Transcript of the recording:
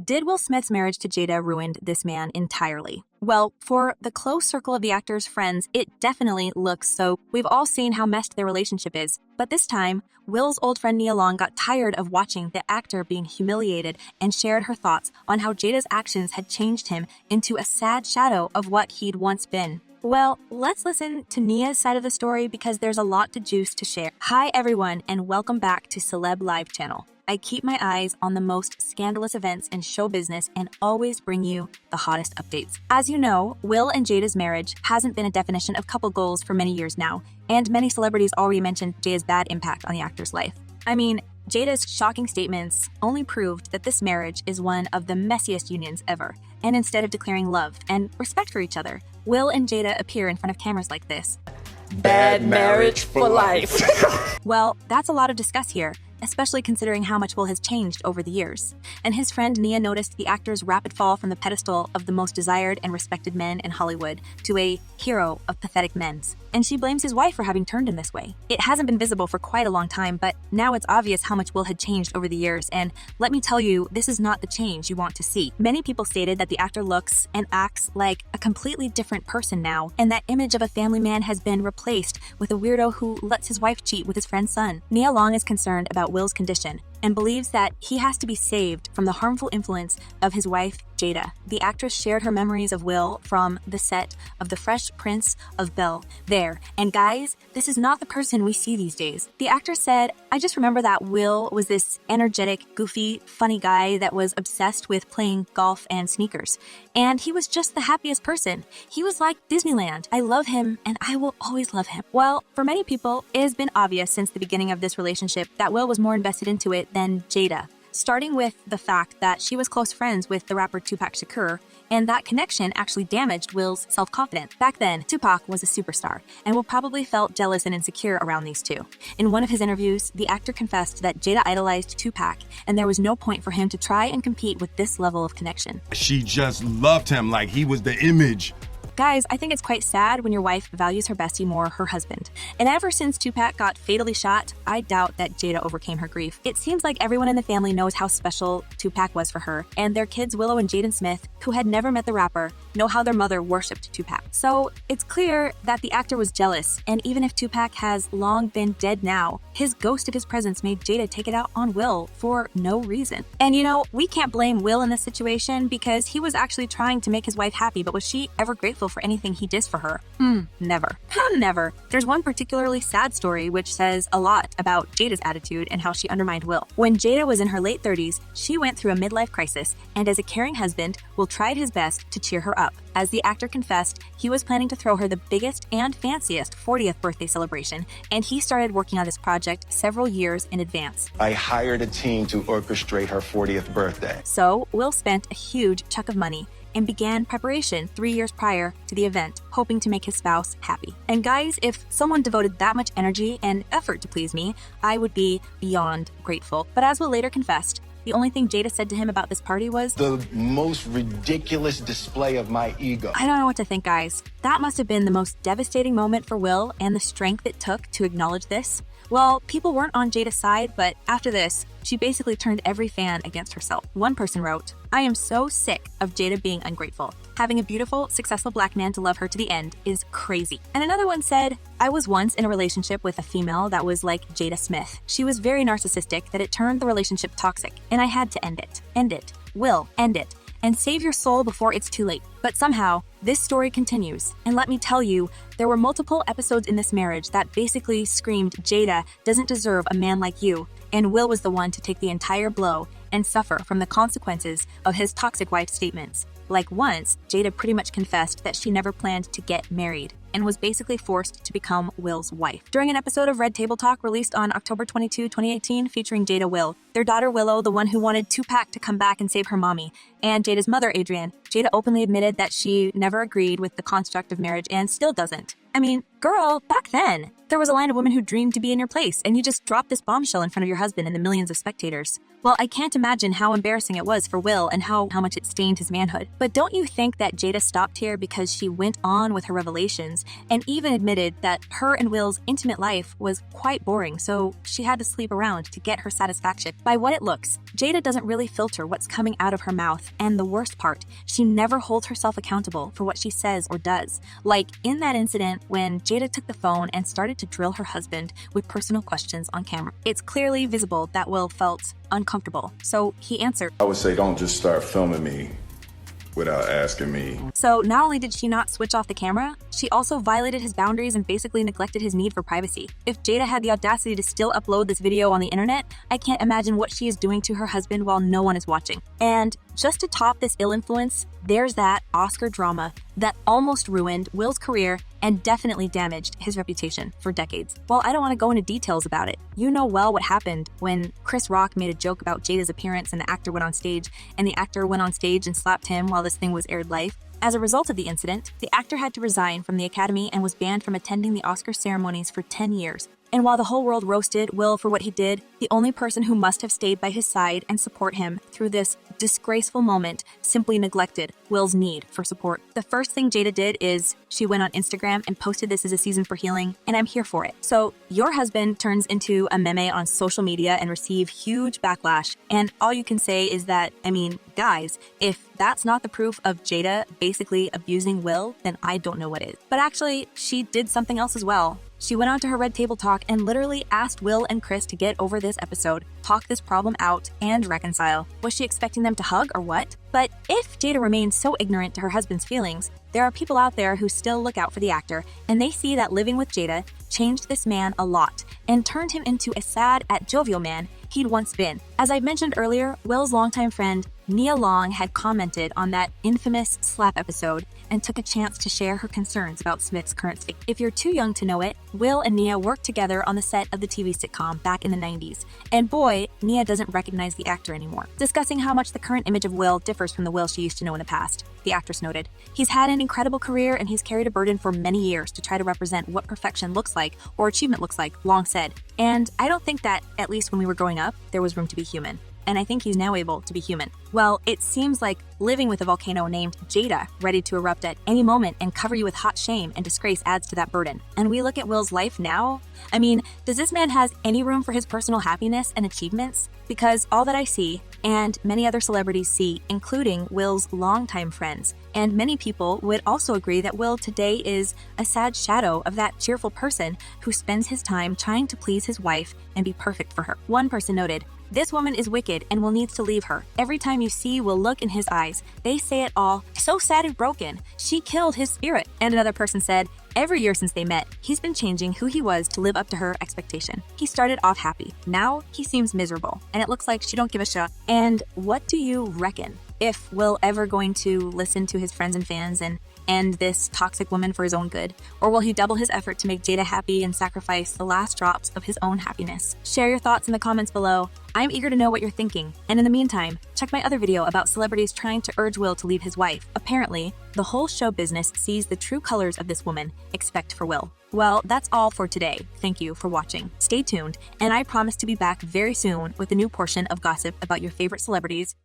Did Will Smith's marriage to Jada ruin this man entirely? Well, for the close circle of the actor's friends, it definitely looks so. We've all seen how messed their relationship is. But this time, Will's old friend Nia Long got tired of watching the actor being humiliated and shared her thoughts on how Jada's actions had changed him into a sad shadow of what he'd once been. Well, let's listen to Nia's side of the story because there's a lot to juice to share. Hi everyone, and welcome back to Celeb Live channel. I keep my eyes on the most scandalous events in show business and always bring you the hottest updates. As you know, Will and Jada's marriage hasn't been a definition of couple goals for many years now, and many celebrities already mentioned Jada's bad impact on the actor's life. I mean, Jada's shocking statements only proved that this marriage is one of the messiest unions ever, and instead of declaring love and respect for each other, Will and Jada appear in front of cameras like this. Bad marriage for life. Well, that's a lot to discuss here, especially considering how much Will has changed over the years. And his friend Nia noticed the actor's rapid fall from the pedestal of the most desired and respected men in Hollywood to a hero of pathetic men's. And she blames his wife for having turned him this way. It hasn't been visible for quite a long time, but now it's obvious how much Will had changed over the years, and let me tell you, this is not the change you want to see. Many people stated that the actor looks and acts like a completely different person now, and that image of a family man has been replaced with a weirdo who lets his wife cheat with his friend's son. Nia Long is concerned about Will's condition and believes that he has to be saved from the harmful influence of his wife, Jada. The actress shared her memories of Will from the set of The Fresh Prince of Bel-Air. And guys, this is not the person we see these days. The actor said, "I just remember that Will was this energetic, goofy, funny guy that was obsessed with playing golf and sneakers. And he was just the happiest person. He was like Disneyland. I love him and I will always love him." Well, for many people, it has been obvious since the beginning of this relationship that Will was more invested into it than Jada. Starting with the fact that she was close friends with the rapper Tupac Shakur, and that connection actually damaged Will's self-confidence. Back then, Tupac was a superstar, and Will probably felt jealous and insecure around these two. In one of his interviews, the actor confessed that Jada idolized Tupac, and there was no point for him to try and compete with this level of connection. She just loved him like he was the image. Guys, I think it's quite sad when your wife values her bestie more her husband. And ever since Tupac got fatally shot, I doubt that Jada overcame her grief. It seems like everyone in the family knows how special Tupac was for her, and their kids Willow and Jaden Smith, who had never met the rapper, know how their mother worshipped Tupac. So it's clear that the actor was jealous, and even if Tupac has long been dead now, his ghost of his presence made Jada take it out on Will for no reason. And you know, we can't blame Will in this situation because he was actually trying to make his wife happy, but was she ever grateful for anything he did for her? Never. Never. There's one particularly sad story which says a lot about Jada's attitude and how she undermined Will. When Jada was in her late 30s, she went through a midlife crisis, and as a caring husband, Will tried his best to cheer her up. As the actor confessed, he was planning to throw her the biggest and fanciest 40th birthday celebration, and he started working on this project several years in advance. I hired a team to orchestrate her 40th birthday. So, Will spent a huge chunk of money and began preparation 3 years prior to the event, hoping to make his spouse happy. And guys, if someone devoted that much energy and effort to please me, I would be beyond grateful. But as Will later confessed, the only thing Jada said to him about this party was, "The most ridiculous display of my ego." I don't know what to think, guys. That must have been the most devastating moment for Will, and the strength it took to acknowledge this. Well, people weren't on Jada's side, but after this, she basically turned every fan against herself. One person wrote, "I am so sick of Jada being ungrateful. Having a beautiful, successful black man to love her to the end is crazy." And another one said, "I was once in a relationship with a female that was like Jada Smith. She was very narcissistic that it turned the relationship toxic, and I had to end it. End it. Will, end it. And save your soul before it's too late." But somehow, this story continues. And let me tell you, there were multiple episodes in this marriage that basically screamed, Jada doesn't deserve a man like you. And Will was the one to take the entire blow and suffer from the consequences of his toxic wife's statements. Like once, Jada pretty much confessed that she never planned to get married and was basically forced to become Will's wife. During an episode of Red Table Talk released on October 22, 2018, featuring Jada, Will, their daughter Willow, the one who wanted Tupac to come back and save her mommy, and Jada's mother, Adrienne, Jada openly admitted that she never agreed with the construct of marriage and still doesn't. I mean, girl, back then, there was a line of women who dreamed to be in your place, and you just dropped this bombshell in front of your husband and the millions of spectators. Well, I can't imagine how embarrassing it was for Will and how much it stained his manhood. But don't you think that Jada stopped here because she went on with her revelations and even admitted that her and Will's intimate life was quite boring, so she had to sleep around to get her satisfaction? By what it looks, Jada doesn't really filter what's coming out of her mouth, and the worst part, she never holds herself accountable for what she says or does. Like in that incident when Jada took the phone and started to drill her husband with personal questions on camera. It's clearly visible that Will felt uncomfortable, so he answered. I would say don't just start filming me without asking me. So not only did she not switch off the camera, she also violated his boundaries and basically neglected his need for privacy. If Jada had the audacity to still upload this video on the internet, I can't imagine what she is doing to her husband while no one is watching. And just to top this ill influence, there's that Oscar drama that almost ruined Will's career and definitely damaged his reputation for decades. Well, I don't want to go into details about it. You know well what happened when Chris Rock made a joke about Jada's appearance and the actor went on stage, and the actor went on stage and slapped him while this thing was aired live. As a result of the incident, the actor had to resign from the Academy and was banned from attending the Oscar ceremonies for 10 years. And while the whole world roasted Will for what he did, the only person who must have stayed by his side and support him through this disgraceful moment simply neglected Will's need for support. The first thing Jada did is she went on Instagram and posted this as a season for healing, and I'm here for it. So your husband turns into a meme on social media and receive huge backlash, and all you can say is that, I mean, guys, if that's not the proof of Jada basically abusing Will, then I don't know what is. But actually, she did something else as well. She went on to her Red Table Talk and literally asked Will and Chris to get over this episode, talk this problem out, and reconcile. Was she expecting them to hug or what? But if Jada remains so ignorant to her husband's feelings, there are people out there who still look out for the actor, and they see that living with Jada changed this man a lot and turned him into a sad yet jovial man he'd once been. As I mentioned earlier, Will's longtime friend Nia Long had commented on that infamous slap episode and took a chance to share her concerns about Smith's current state. If you're too young to know it, Will and Nia worked together on the set of the TV sitcom back in the 90s. And boy, Nia doesn't recognize the actor anymore. Discussing how much the current image of Will differs from the Will she used to know in the past, the actress noted, "He's had an incredible career and he's carried a burden for many years to try to represent what perfection looks like or achievement looks like," Long said. "And I don't think that, at least when we were growing up, there was room to be human. And I think he's now able to be human." Well, it seems like living with a volcano named Jada, ready to erupt at any moment and cover you with hot shame and disgrace, adds to that burden. And we look at Will's life now. I mean, does this man have any room for his personal happiness and achievements? Because all that I see, and many other celebrities see, including Will's longtime friends, and many people would also agree that Will today is a sad shadow of that cheerful person who spends his time trying to please his wife and be perfect for her. One person noted, "This woman is wicked and Will needs to leave her. Every time you see Will look in his eyes, they say it all, so sad and broken. She killed his spirit." And another person said, "Every year since they met, he's been changing who he was to live up to her expectation. He started off happy. Now he seems miserable, and it looks like she don't give a shit." And what do you reckon? If Will ever going to listen to his friends and fans and end this toxic woman for his own good? Or will he double his effort to make Jada happy and sacrifice the last drops of his own happiness? Share your thoughts in the comments below. I'm eager to know what you're thinking. And in the meantime, check my other video about celebrities trying to urge Will to leave his wife. Apparently, the whole show business sees the true colors of this woman. Expect for Will. Well, that's all for today. Thank you for watching. Stay tuned, and I promise to be back very soon with a new portion of gossip about your favorite celebrities